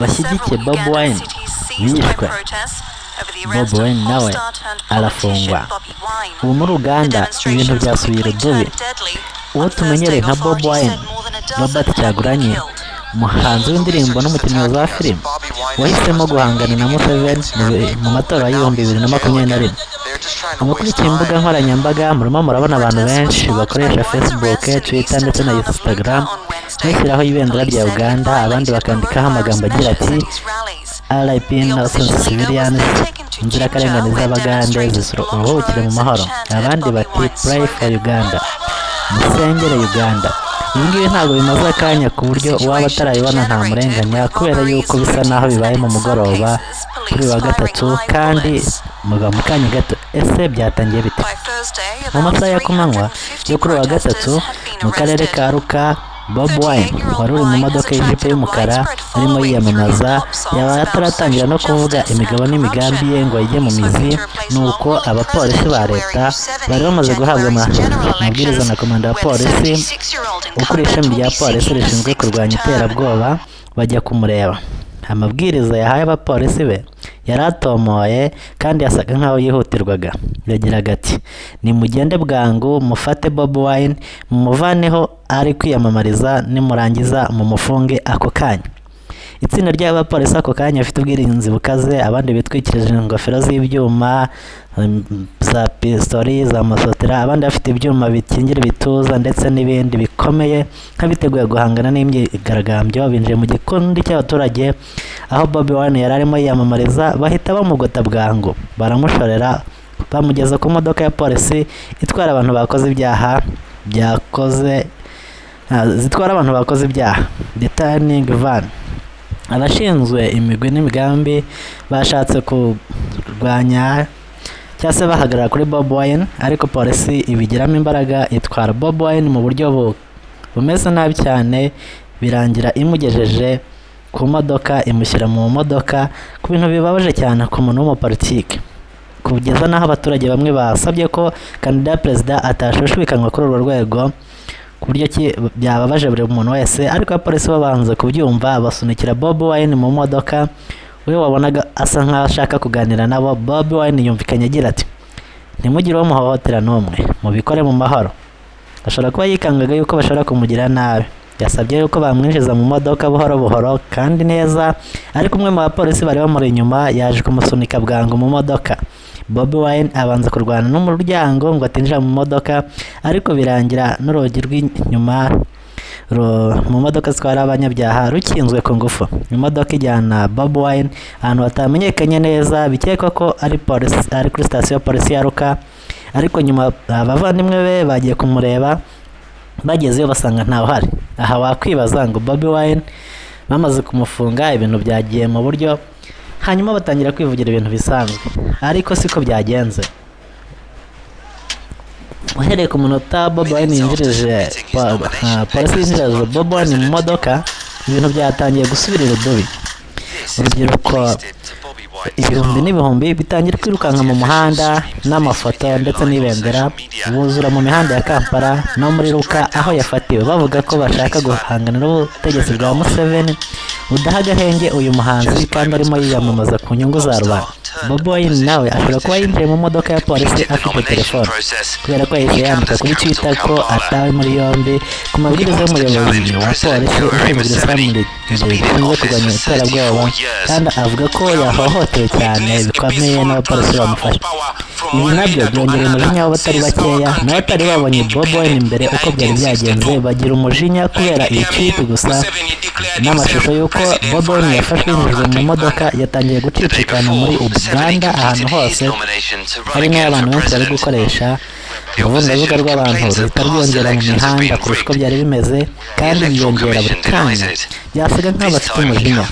bashyigikiye Bobi Wine bishwe. Bobi Wine nawe arafungwa. Ubu muri Uganda ibintu byasubiye urudubi. Uwo tumenyereye nka Bobi Wine, Robert Kyagulanyi, umuhanzi w'indirimbo n'umukinnyi wa za filime wahisemo guhangana na Museveni mu matora y'ibihumbi 2021. Abakurikiye imbuga nkoranyambaga murimo murabona abantu benshi bakoresha Facebook, Twitter ndetse na Instagram bashyiraho ibendera rya Uganda, abandi bakandikaho amagambo agira ati RIP Innocent Civilians, inzirakarengane z'Abagande ziruhukire mu mahoro. Abandi bati Pray for Uganda, musengere Uganda. Ibi ngibi ntabwo bimaze akanya ku buryo uwaba atarayibona nta murenganya, kubera yuko bisa naho bibaye mu mugoroba kuri wa gatatu kandi muba mu kanya gato. Ese byatangiye bite? Mu masaha ya kumanywa yo kuri wa gatatu mu karere ka Ruka, Bobi Wine wari uri mu modoka y'ijipo y'umukara arimo yiyamamaza, yaba ataratangira no kuvuga imigabo n'imigambi ye ngo ajye mu mizi. Nuko abapolisi ba leta bari bamaze guhabwa amabwiriza na komanda wa polisi ukuriye ishami rya polisi rishinzwe kurwanya iterabwoba bajya kumureba. Amabwiriza yahaye abapolisi be yari atomoye kandi yasaga nkaho yihutirwaga. Yagiraga ati nimugende bwangu mufate Bobi Wine mumuvaneho ari kwiyamamariza, nimurangiza mumufunge ako kanya. Itsinda ry'abapolisi ako kanya bafite ubwirinzi bukaze, abandi bitwikirije ingofero z'ibyuma za pistoli za masotera, abandi bafite ibyuma bikingira ibituza ndetse n'ibindi bikomeye nk'abiteguye guhangana n'imyigaragambyo. Binjiye mu gikundi cy'abaturage aho Bobi Wine yari arimo yiyamamariza, bahita bamugota bwangu, baramushorera bamugeza ku modoka ya polisi itwara abantu bakoze ibyaha zitwara abantu bakoze ibyaha, Returning Van. Abashinzwe imigwi n'imigambi bashatse kurwanya cyangwa se bahagarara kuri Bobi Wine, ariko polisi ibigiramo imbaraga itwara Bobi Wine mu buryo bumeze nabi cyane, birangira imugejeje ku modoka, imushyira mu modoka, ku bintu bibabaje cyane ku muntu w'umupolitike, kugeza n'aho abaturage bamwe basabye ko kandida perezida atashushubikanywa kuri urwo rwego, ku buryo byababaje buri muntu wese. Ariko abapolisi babanze kubyumva basunikira Bobi Wine mu modoka. We wabonaga asa nkaho ashaka kuganira nabo. Bobi Wine yumvikanye agira ati ntimugire uwo muhohotera n'umwe, mubikore mu mahoro. Ashobora kuba yikangaga yuko bashobora kumugira nabi. Yasabye yuko bamwinjiza mu modoka buhoro buhoro kandi neza, ariko umwe mu bapolisi bari bamuri inyuma yaje kumusunika bwangu mu modoka. Bobi Wine abanza kurwana n'umuryango ngo atinjira mu modoka, ariko birangira n'urugi rw'inyuma mu modoka zitwara abanyabyaha rukinzwe ku ngufu. Imodoka ijyana Bobi Wine ahantu hatamenyekanye neza, bikekwa ko ari kuri sitasiyo ya polisi ya Ruka, ariko nyuma abavandimwe be bagiye kumureba, bagezeyo basanga ntawe uhari. Aha wakwibaza ngo Bobi Wine bamaze kumufunga ibintu byagiye mu buryo, hanyuma batangira kwivugira ibintu bisanzwe, ariko siko byagenze. Uhereye ku munota Bobi Wine yinjirije polisi yinjirije Bobi Wine mu modoka, ibintu byatangiye gusubira irudubi. Urubyiruko ibihumbi n'ibihumbi bitangira kwirukanka mu muhanda n'amafoto ndetse n'ibendera, buzura mu mihanda ya Kampala no muri Ruka aho yafatiwe, bavuga ko bashaka guhangana n'ubutegetsi bwa Museveni budaha agahenge uyu muhanzi kandi arimo yiyamamaza ku nyungu za rubanda. Bobi Wine nawe ashobora kuba yinjiye mu modoka ya polisi afite telefone, kubera ko yahise yandika kuri Twitter ko atawe muri yombi ku mabwiriza y'umuyobozi wa polisi ushinzwe ishami rishinzwe kurwanya iterabwoba, kandi avuga ko yahohotewe cyane bikomeye n'abapolisi bamufashe. Ibi nabyo byongereye umujinya w'abatari bakeya, n'abatari babonye Bobi Wine imbere uko byari byagenze bagira umujinya kubera iyi tweet gusa n'amashusho y'uko Bobi Wine yafashwe yinjijwe mu modoka yatangiye gucicikana muri Uganda ahantu hose, hari n'abantu benshi bari gukoresha uruvungarubuga rw'abantu ruhita rwiyongera mu mihanda kurusha uko byari bimeze, kandi byiyongera buri kanya. Byasaga nk'aho bafite umujinya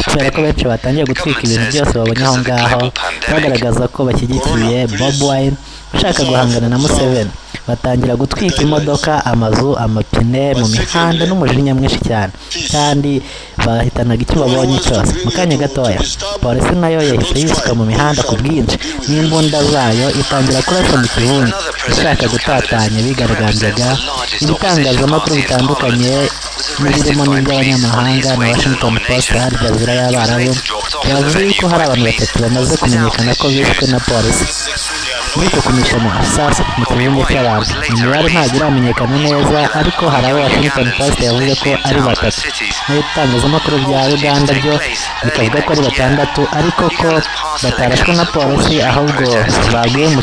kubera ko benshi batangiye gutwika ibintu byose babonye aho ngaho, bagaragaza ko bashyigikiye Bobi Wine ushaka guhangana na Museveni. Batangira gutwika imodoka, amazu, amapine mu mihanda n'umujinya mwinshi cyane, kandi bahitanaga icyo babonye cyose. Mu kanya gatoya polisi nayo yahise yisuka mu mihanda ku bwinshi n'imbunda zayo itangira kurasa mu kivunge ishaka gutatanya bigaragambyaga. Ibitangazamakuru bitandukanye n'ibirimo n'iby'abanyamahanga na Washington Post, Al Jazeera y'Abarabu yavuze yuko hari abantu batatu bamaze kumenyekana ko bishwe na polisi muri uko kumisha amasasu mu kivunge cy'abantu. Imibare ntabwo iramenyekana neza, ariko hari abo Washington Post yavuze ko ari batatu, n'ibitangazamakuru bya Uganda byo bikavuga ko ari batandatu, ariko ko batarashwe na polisi ahubwo baguye mu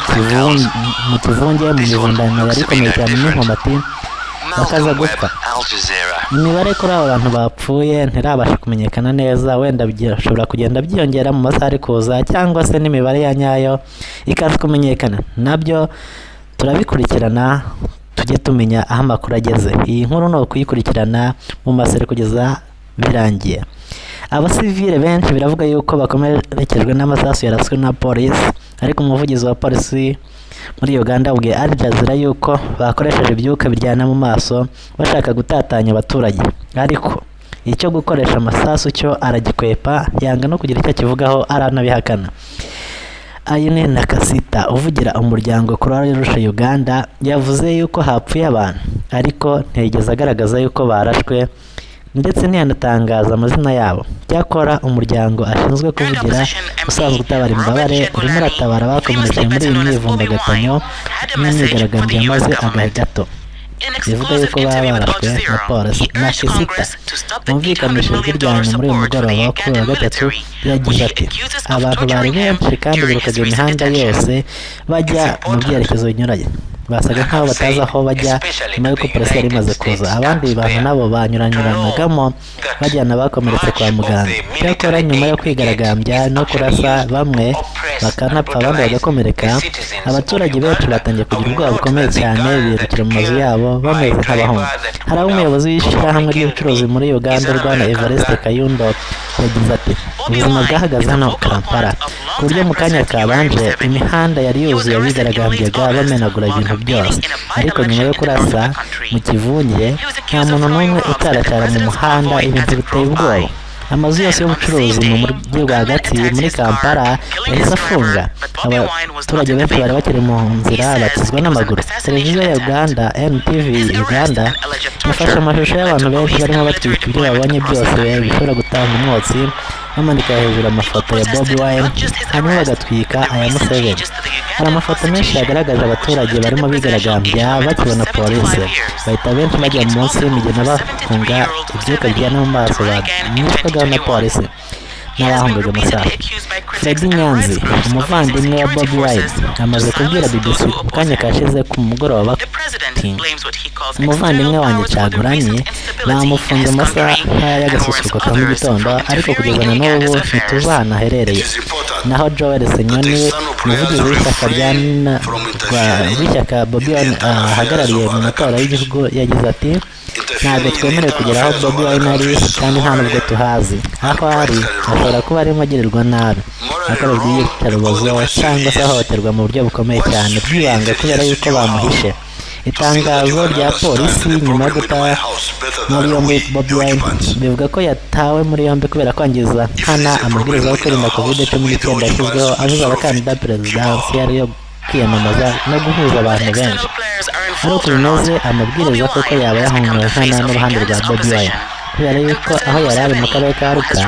kivunge mu mivundano yari ikomeye cyane n'inkomati bakaza gupfa. Imibare kuri abo bantu bapfuye ntirabasha kumenyekana neza, wenda bishobora kugenda byiyongera mu masaha ari kuza, cyangwa se n'imibare ya nyayo ikaza kumenyekana. Nabyo turabikurikirana tujye tumenya aho amakuru ageze. Iyi nkuru ni ukuyikurikirana mu maseri kugeza birangiye. Abasivile benshi biravuga yuko bakomerekejwe n'amasasu yaraswe na polisi, ariko umuvugizi wa polisi muri Uganda abwiye Al Jazeera yuko bakoresheje ibyuka biryana mu maso bashaka gutatanya abaturage, ariko icyo gukoresha amasasu cyo aragikwepa, yanga no kugira icyo akivugaho, aranabihakana. Ayine Nakasita uvugira umuryango Croix Rouge Uganda yavuze yuko hapfuye abantu, ariko ntiyigeze agaragaza yuko barashwe ndetse ntiyanatangaza amazina yabo. Cyakora umuryango ashinzwe kuvugira usanzwe utabara imbabare urimo uratabara abakomerekeye muri iyi myivumbagatanyo n'imyigaragambyo yamaze agahe gato. Bivuga yuko baba barashwe na polisi. Nakasita wumvikanisha ijwi ryanjye muri uyu mugoroba wo kuri wa gatatu yagize ati abantu bari benshi kandi birukaga imihanda yose bajya mu byerekezo binyuranye, basaga nkaho batazi aho bajya nyuma y'uko polisi yari imaze kuza. Abandi bantu nabo banyuranyuranagamo bajyana abakomeretse kwa muganga. Cyakora nyuma yo kwigaragambya no kurasa bamwe bakanapfa abandi bagakomereka, abaturage benshi batangiye kugira ubwoba bukomeye cyane, birukira mu mazu yabo bameze nk'abahunga. Hari aho umuyobozi w'ishyirahamwe ry'ubucuruzi muri Uganda Rwanda Evariste Kayundo yagize ati ubuzima bwahagaze hano Kampala ku buryo mu kanya kabanje imihanda yari yuzuye abigaragambyaga bamenagura ibintu byose, ariko nyuma yo kurasa mu kivunge nta muntu n'umwe utaracara mu muhanda. Ibintu biteye ubwoba. Amazu yose y'ubucuruzi mu mujyi rwagati muri Kampala yahise afunga. Abaturage benshi bari bakiri mu nzira bakizwa n'amaguru. Televiziyo ya Uganda NTV Uganda yafashe amashusho y'abantu benshi barimo batwika ibyo babonye byose bishobora gutanga umwotsi, bamanika hejuru amafoto ya Bobi Wine, hanyuma bagatwika aya Museveni. Hari amafoto menshi yagaragaje abaturage barimo bigaragambya bakibona polisi, bahita benshi bajya munsi y'imigina bafunga ibyuka bijyana mu maso banyishwagaho na polisi n'abahungaga amasasu. Freddy Nyanzi umuvandimwe wa Bobi Wine amaze kubwira BBC mu kanya kashize ku mugoroba ati umuvandimwe wanjye Kyagulanyi bamufunze amasaha y'agasusuruko ka mu gitondo, ariko kugeza na n'ubu ntituzi ahantu aherereye. Naho Joel Senyoni umuvugizi w'ishyaka Bobi Wine ahagarariye mu matora y'igihugu yagize ati ntabwo twemerewe kugera aho Bobi Wine ari, kandi nta nubwo tuhazi. Aho ari ashobora kuba arimo agirirwa nabi, akorerwa iyicarubozo cyangwa se ahohoterwa mu buryo bukomeye cyane bw'ibanga kubera yuko bamuhishe. Itangazo rya polisi nyuma yo guta muri yombi Bobi Wine bivuga ko yatawe muri yombi kubera kwangiza nkana amabwiriza yo kwirinda COVID-19 yashyizweho abuza abakandida perezidansiyari yo kwiyamamaza no guhuza abantu benshi. Ariko bimeze amabwiriza koko yaba yahungawe nkana n'uruhande rwa Bobi Wine kubera yuko aho yari ari mu karere ka Ruka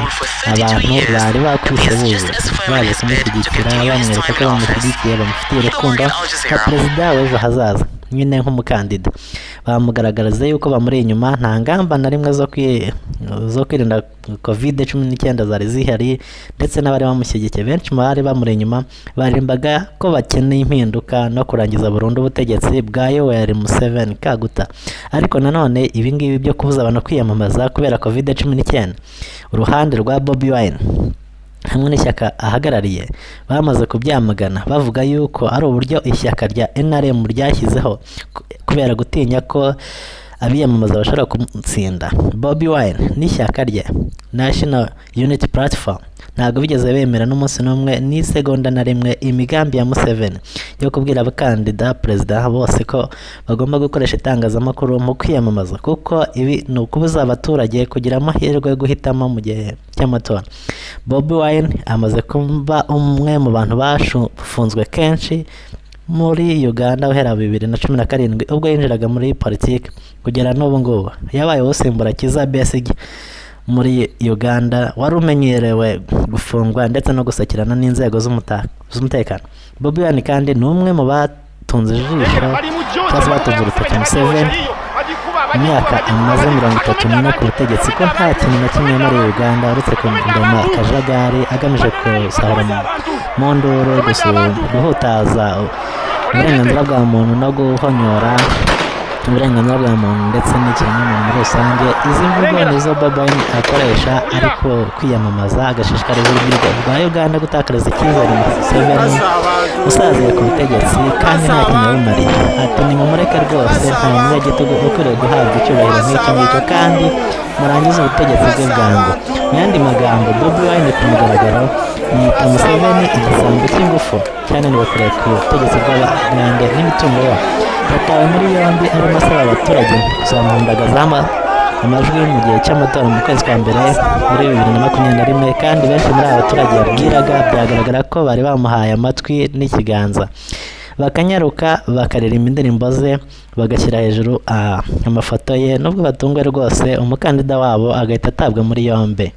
abantu bari bakwise buzuye baje kumushyigikira, bamwereka ko bamushyigikiye, bamufitiye urukundo nka perezida w'ejo hazaza, nyine nk'umukandida. Bamugaragariza yuko bamuri inyuma, nta ngamba na rimwe zo kwirinda COVID-19 zari zihari, ndetse n'abari bamushyigikiye benshi mu bari bamuri inyuma barimbaga ko bakeneye impinduka no kurangiza burundu ubutegetsi bwa Yoweri Museveni Kaguta. Ariko nanone ibingibi byo kubuza abantu kwiyamamaza kubera COVID-19, uruhande rwa Bobi Wine hamwe n'ishyaka ahagarariye bamaze kubyamagana, bavuga yuko ari uburyo ishyaka rya NRM ryashyizeho kubera gutinya ko abiyamamaza bashobora kumutsinda. Bobi Wine n'ishyaka rye National Unity Platform ntabwo bigeze bemera n'umunsi n'umwe n'isegonda na rimwe imigambi ya Museveni yo kubwira abakandida perezida bose ko bagomba gukoresha itangazamakuru mu kwiyamamaza, kuko ibi ni ukubuza abaturage kugira amahirwe yo guhitamo mu gihe cy'amatora. Bobi Wine amaze kuba umwe mu bantu bafunzwe kenshi muri Uganda uhera 2017 ubwo yinjiraga muri politiki kugera n'ubu ngubu yabaye usimbura Kizza Besigye muri Uganda wari umenyerewe gufungwa ndetse no gusakirana n'inzego z'umutekano. Bobi Wine kandi ni umwe mu batunze ijisho cyangwa batunze urutoki Museveni imyaka amaze 34 ku butegetsi ko nta kintu na kimwe muri Uganda uretse kundema akajagari agamije kusahura mu nduru guhutaza uburenganzira bwa muntu no guhonyora uburenganzira bwa muntu ndetse n'ikiremwamuntu muri rusange. Izi mvugo nizo Bobi Wine akoresha ariko kwiyamamaza agashishikariza urubyiruko rwa Uganda gutakariza icyizere Museveni usaziye ku butegetsi kandi nta kintu yabumariye. Ati nimumureke rwose nta munyagitugu ukwiriye guhabwa icyubahiro nk'icyo ngicyo kandi murangiza ubutegetsi bwe bwangu. Mu yandi magambo Bobi Wine ku mugaragaro yita Museveni igisambo cy'ingufu cyane nibakoreye ku butegetsi bw'Abagande n'imitungo yabo. Yatawe muri yombi arimo asaba abaturage kuzamuhundagaza amajwi mu gihe cy'amatora mu kwezi kwa mbere muri 2021 kandi benshi muri aba baturage yabwiraga byagaragara ko bari bamuhaye amatwi n'ikiganza bakanyaruka bakaririmba indirimbo ze bagashyira hejuru amafoto ye nubwo batunguwe rwose umukandida wabo agahita atabwa muri yombi.